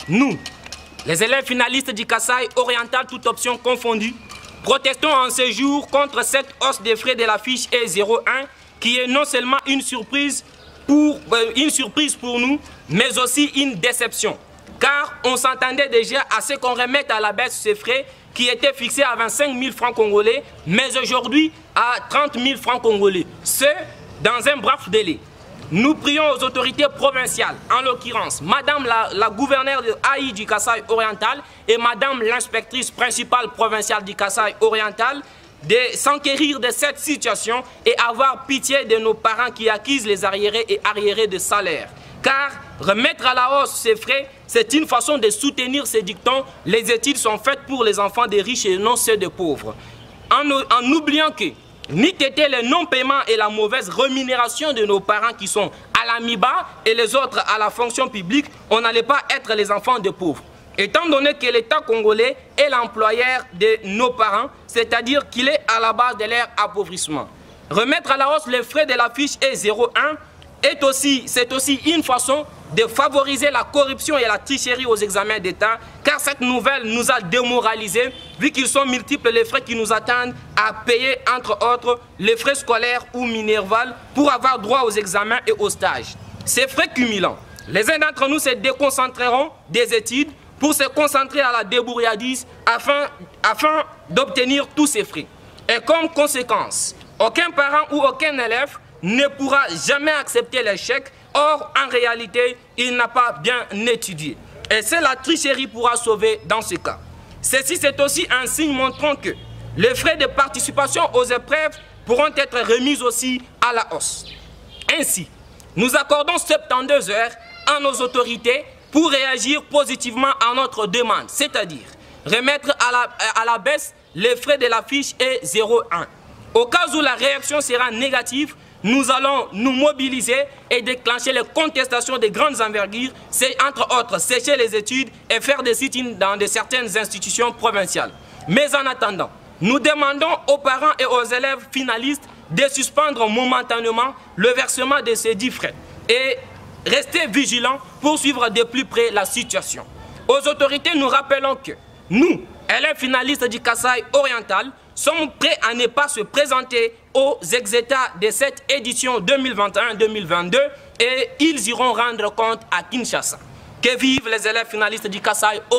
Nous, les élèves finalistes du Kasaï oriental, toute option confondue, protestons en ce jour contre cette hausse des frais de la fiche E01 qui est non seulement une surprise pour nous, mais aussi une déception. Car on s'attendait déjà à ce qu'on remette à la baisse ces frais qui étaient fixés à 25 000 francs congolais, mais aujourd'hui à 30 000 francs congolais. Ce, dans un bref délai. Nous prions aux autorités provinciales, en l'occurrence Madame la gouverneure de AI du Kasaï oriental et Madame l'inspectrice principale provinciale du Kasaï oriental, de s'enquérir de cette situation et avoir pitié de nos parents qui acquisent les arriérés et arriérés de salaire. Car remettre à la hausse ces frais, c'est une façon de soutenir ces dictons. Les études sont faites pour les enfants des riches et non ceux des pauvres. En oubliant que ni était le non-paiement et la mauvaise rémunération de nos parents qui sont à la MIBA et les autres à la fonction publique, on n'allait pas être les enfants des pauvres. Étant donné que l'État congolais est l'employeur de nos parents, c'est-à-dire qu'il est à la base de leur appauvrissement. Remettre à la hausse les frais de la fiche E01 c'est aussi une façon de favoriser la corruption et la tricherie aux examens d'État, car cette nouvelle nous a démoralisés, vu qu'ils sont multiples les frais qui nous attendent à payer, entre autres, les frais scolaires ou minerval pour avoir droit aux examens et aux stages. Ces frais cumulants, les uns d'entre nous se déconcentreront des études pour se concentrer à la débrouillardise afin d'obtenir tous ces frais. Et comme conséquence, aucun parent ou aucun élève ne pourra jamais accepter l'échec. Or, en réalité, il n'a pas bien étudié. Et c'est la tricherie pourra sauver dans ce cas. Ceci, c'est aussi un signe montrant que les frais de participation aux épreuves pourront être remis aussi à la hausse. Ainsi, nous accordons 72 heures à nos autorités pour réagir positivement à notre demande, c'est-à-dire remettre à la baisse les frais de la fiche E01. Au cas où la réaction sera négative, nous allons nous mobiliser et déclencher les contestations de grandes envergures, c'est entre autres sécher les études et faire des sit-ins dans certaines institutions provinciales. Mais en attendant, nous demandons aux parents et aux élèves finalistes de suspendre momentanément le versement de ces 10 frais et rester vigilants pour suivre de plus près la situation. Aux autorités, nous rappelons que nous, élèves finalistes du Kasaï oriental, sommes prêts à ne pas se présenter aux exétats de cette édition 2021-2022 et ils iront rendre compte à Kinshasa. Que vivent les élèves finalistes du Kasaï oriental.